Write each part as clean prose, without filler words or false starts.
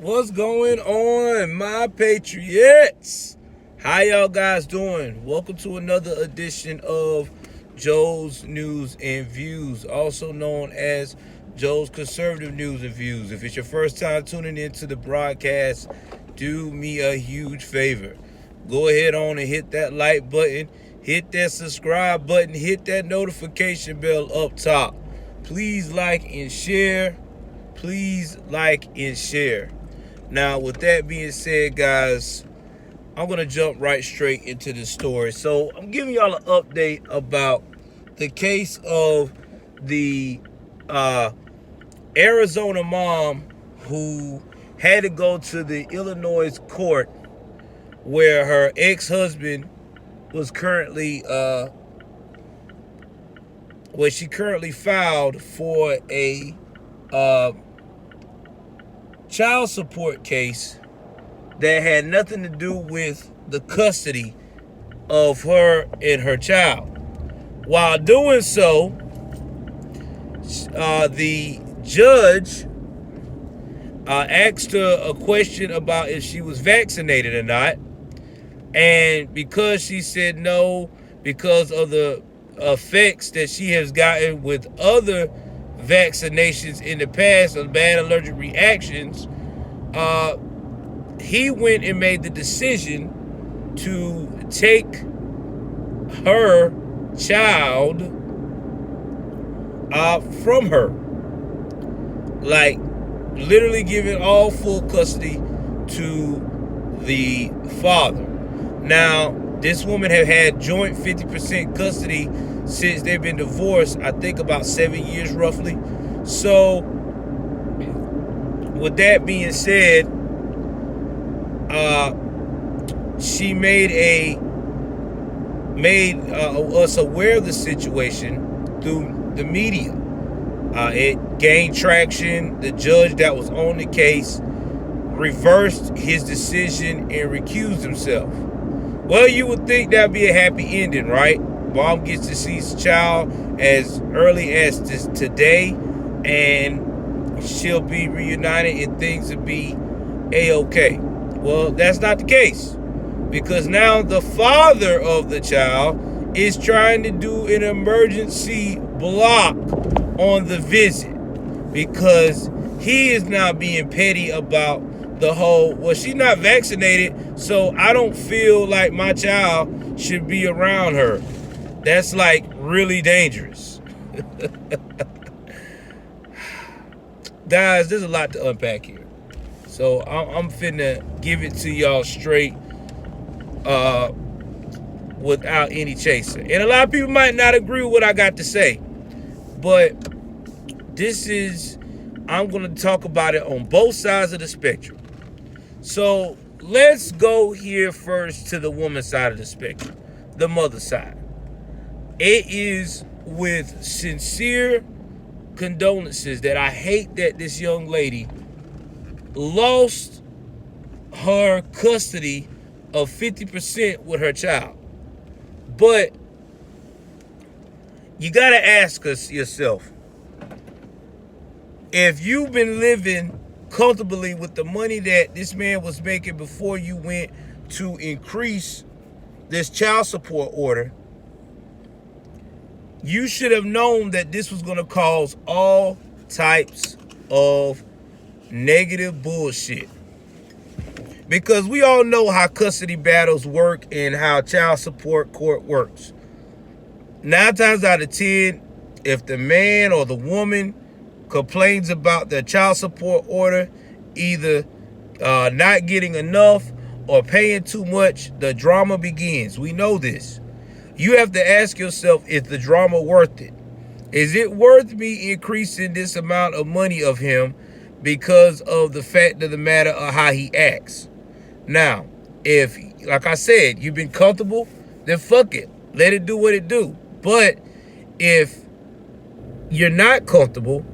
What's going on, my patriots? How y'all guys doing? Welcome to another edition of Joel's News and Views, also known as Joel's Conservative News and Views. If it's your first time tuning into the broadcast, do me a huge favor. Go ahead on and hit that like button, hit that subscribe button, hit that notification bell up top. Please like and share. Please like and share. Now, with that being said, guys, I'm going to jump right straight into the story. So, I'm giving y'all an update about the case of the Arizona mom who had to go to the Illinois court where her ex-husband was currently, where she currently filed for a child support case that had nothing to do with the custody of her and her child. While doing so, the judge asked her a question about if she was vaccinated or not. And because she said no, because of the effects that she has gotten with other vaccinations in the past of bad allergic reactions, he went and made the decision to take her child from her, like literally giving all full custody to the father. Now, this woman have had joint 50% custody since they've been divorced, I think about 7 years roughly. So, with that being said, she made us aware of the situation through the media. It gained traction. The judge that was on the case reversed his decision and recused himself. Well, you would think that'd be a happy ending, right? Mom gets to see his child as early as today, and she'll be reunited and things will be a-okay. Well, that's not the case, because now the father of the child is trying to do an emergency block on the visit because he is now being petty about the whole, well, she's not vaccinated, so I don't feel like my child should be around her. That's like really dangerous. Guys, there's a lot to unpack here. So I'm finna give it to y'all straight without any chaser. And a lot of people might not agree with what I got to say. But I'm going to talk about it on both sides of the spectrum. So let's go here first to the woman's side of the spectrum, the mother side. It is with sincere condolences that I hate that this young lady lost her custody of 50% with her child. But you got to ask yourself, if you've been living comfortably with the money that this man was making before you went to increase this child support order, you should have known that this was going to cause all types of negative bullshit. Because we all know how custody battles work and how child support court works. 9 times out of 10, if the man or the woman complains about their child support order, either not getting enough or paying too much, the drama begins. We know this. You have to ask yourself, is the drama worth it? Is it worth me increasing this amount of money of him because of the fact of the matter of how he acts? Now, if, like I said, you've been comfortable, then fuck it. Let it do what it do. But if you're not comfortable,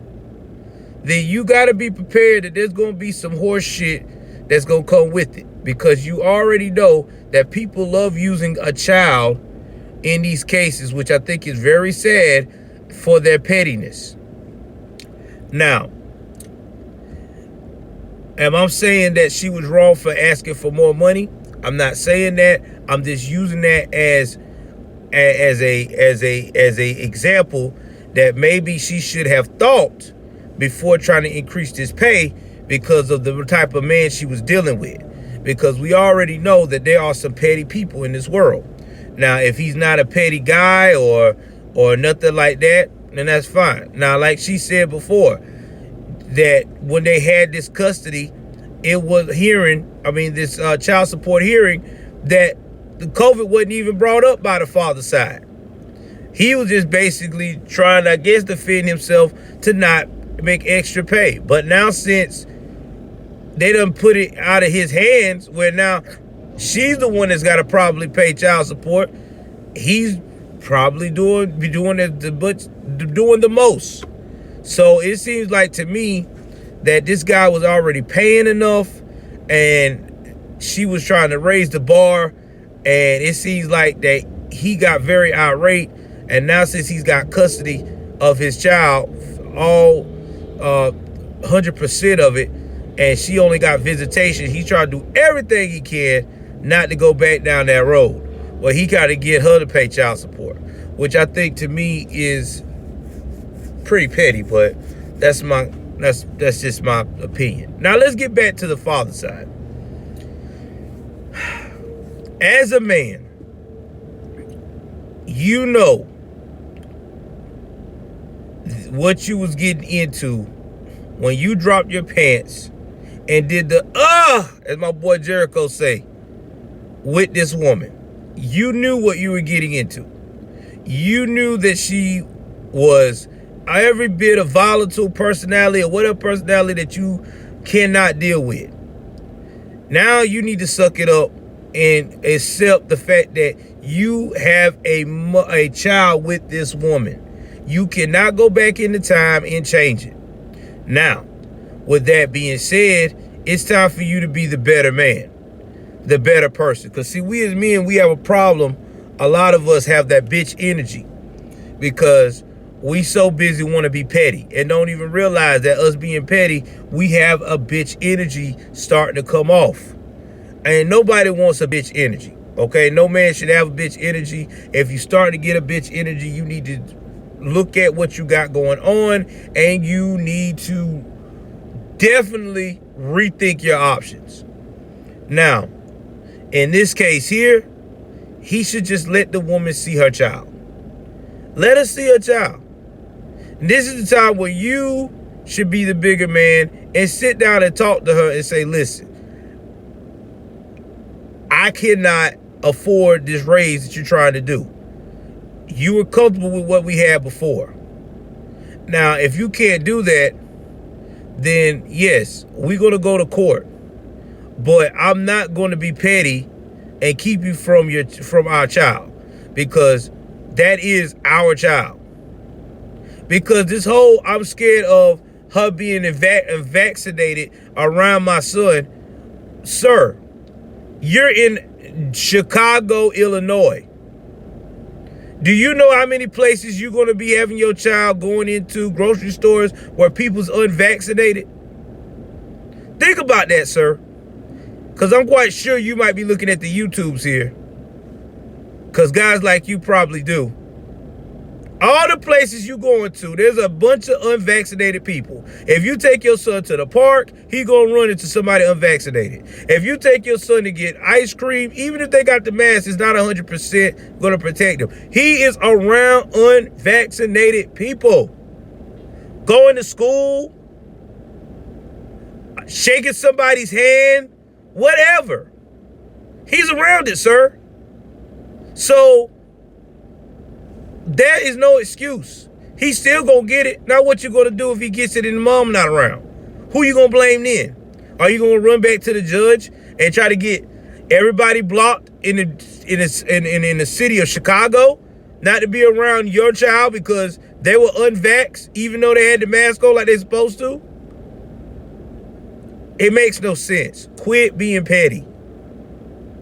then you got to be prepared that there's going to be some horse shit that's going to come with it. Because you already know that people love using a child in these cases, which I think is very sad, for their pettiness. Now, Am I saying that she was wrong for asking for more money? I'm not saying that. I'm just using that as a example that maybe she should have thought before trying to increase this pay because of the type of man she was dealing with. Because we already know that there are some petty people in this world. Now, if he's not a petty guy or nothing like that, then that's fine. Now, like she said before, that when they had this custody, it was this child support hearing, that the COVID wasn't even brought up by the father's side. He was just basically trying, I guess, defend himself to not make extra pay. But now, since they done put it out of his hands, where now she's the one that's got to probably pay child support, he's probably doing the most. So it seems like to me that this guy was already paying enough, and she was trying to raise the bar, and it seems like that he got very irate. And now, since he's got custody of his child, all 100% of it, and she only got visitation, he's trying to do everything he can not to go back down that road. Well, he got to get her to pay child support, which I think to me is pretty petty, but that's just my opinion. Now let's get back to the father side. As a man, you know what you was getting into when you dropped your pants and did the as my boy Jericho say, with this woman. You knew what you were getting into. You knew that she was every bit of volatile personality or whatever personality that you cannot deal with. Now you need to suck it up and accept the fact that you have a child with this woman. You cannot go back into time and change it. Now, with that being said, it's time for you to be the better man, the better person. Because see, we as men, we have a problem. A lot of us have that bitch energy because we so busy want to be petty and don't even realize that us being petty, we have a bitch energy starting to come off. And nobody wants a bitch energy, okay? No man should have a bitch energy. If you start to get a bitch energy, you need to look at what you got going on, and you need to definitely rethink your options. Now, in this case here, he should just let the woman see her child. Let her see her child. And this is the time where you should be the bigger man and sit down and talk to her and say, listen, I cannot afford this raise that you're trying to do. You were comfortable with what we had before. Now, if you can't do that, then yes, we're going to go to court. But I'm not going to be petty and keep you from our child, because that is our child. Because this whole I'm scared of her being vaccinated around my son, sir, you're in Chicago, Illinois. Do you know how many places you're going to be having your child going into, grocery stores where people's unvaccinated? Think about that, sir. Because I'm quite sure you might be looking at the YouTubes here. Because guys like you probably do. All the places you going to, there's a bunch of unvaccinated people. If you take your son to the park, he gonna run into somebody unvaccinated. If you take your son to get ice cream, even if they got the mask, it's not 100% gonna protect him. He is around unvaccinated people. Going to school, shaking somebody's hand, whatever. He's around it, sir. So there is no excuse. He's still gonna get it. Now what you gonna do if he gets it and the mom not around? Who you gonna blame then? Are you gonna run back to the judge and try to get everybody blocked in the city of Chicago not to be around your child because they were unvaxxed even though they had the mask on like they're supposed to? It makes no sense. Quit being petty.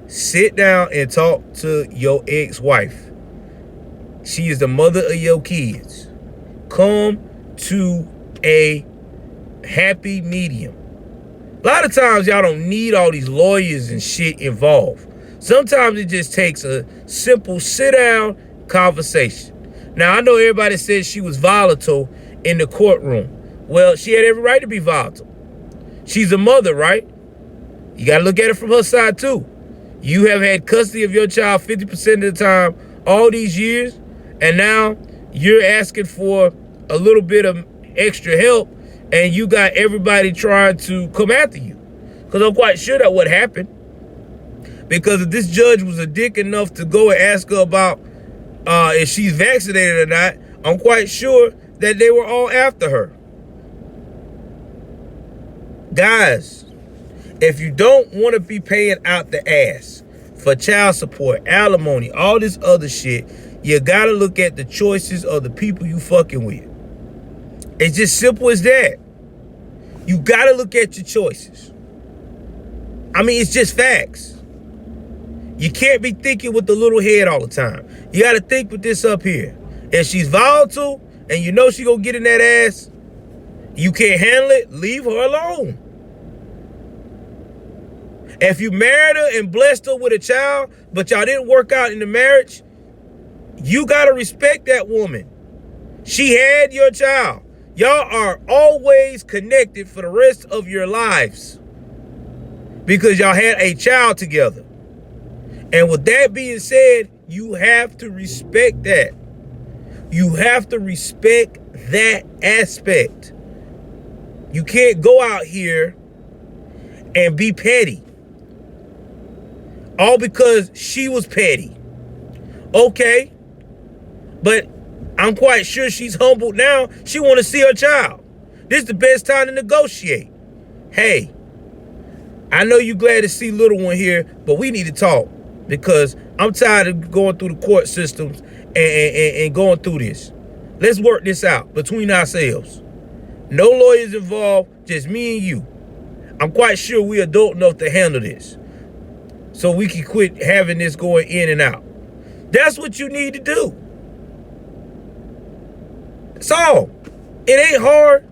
Sit down and talk to your ex-wife. She is the mother of your kids. Come to a happy medium. A lot of times y'all don't need all these lawyers and shit involved. Sometimes it just takes a simple sit-down conversation. Now, I know everybody says she was volatile in the courtroom. Well, she had every right to be volatile. She's a mother, right? You got to look at it from her side, too. You have had custody of your child 50% of the time all these years, and now you're asking for a little bit of extra help, and you got everybody trying to come after you. Because I'm quite sure that what happened. Because if this judge was a dick enough to go and ask her about if she's vaccinated or not, I'm quite sure that they were all after her. Guys, if you don't want to be paying out the ass for child support, alimony, all this other shit, you got to look at the choices of the people you fucking with. It's just simple as that. You got to look at your choices. I mean, it's just facts. You can't be thinking with the little head all the time. You got to think with this up here. If she's volatile and you know she gonna get in that ass, you can't handle it, leave her alone. If you married her and blessed her with a child, but y'all didn't work out in the marriage, you got to respect that woman. She had your child. Y'all are always connected for the rest of your lives because y'all had a child together. And with that being said, you have to respect that. You have to respect that aspect. You can't go out here and be petty. All because she was petty. Okay. But I'm quite sure she's humbled now. She want to see her child. This is the best time to negotiate. Hey, I know you're glad to see little one here, but we need to talk because I'm tired of going through the court systems and going through this. Let's work this out between ourselves. No lawyers involved, just me and you. I'm quite sure we're adult enough to handle this. So we can quit having this going in and out. That's what you need to do. That's all. It ain't hard.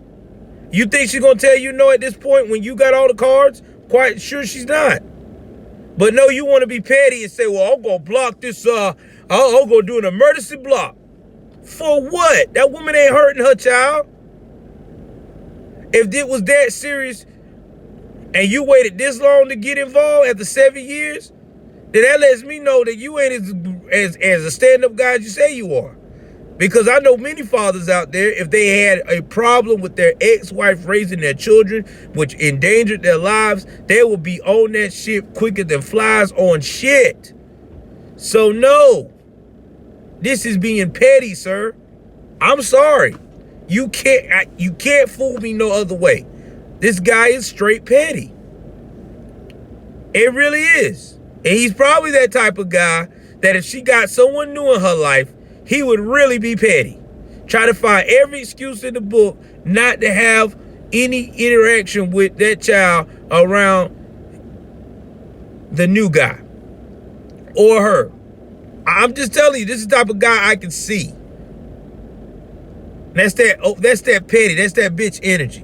You think she's going to tell you no at this point when you got all the cards? Quite sure she's not. But no, you want to be petty and say, well, I'm going to block this. I'm going to do an emergency block. For what? That woman ain't hurting her child. If it was that serious and you waited this long to get involved after 7 years, then that lets me know that you ain't as a stand-up guy as you say you are. Because I know many fathers out there, if they had a problem with their ex-wife raising their children, which endangered their lives, they would be on that shit quicker than flies on shit. So no, this is being petty, sir. I'm sorry. You can't fool me no other way. This guy is straight petty. It really is. And he's probably that type of guy that if she got someone new in her life, he would really be petty. Try to find every excuse in the book not to have any interaction with that child around the new guy or her. I'm just telling you, this is the type of guy I can see. That's that petty, that's that bitch energy.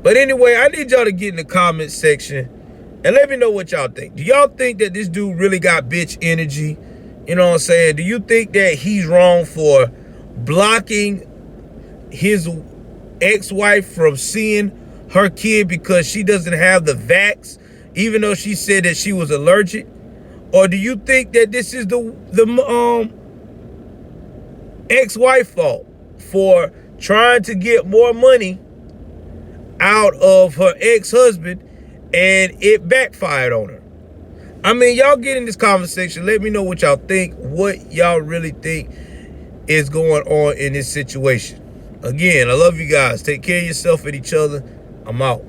But anyway, I need y'all to get in the comment section and let me know what y'all think. Do y'all think that this dude really got bitch energy? You know what I'm saying? Do you think that he's wrong for blocking his ex-wife from seeing her kid because she doesn't have the vax, even though she said that she was allergic? Or do you think that this is the ex-wife fault for trying to get more money out of her ex-husband and it backfired on her? I mean, y'all get in this conversation. Let me know what y'all think, what y'all really think is going on in this situation. Again, I love you guys. Take care of yourself and each other. I'm out.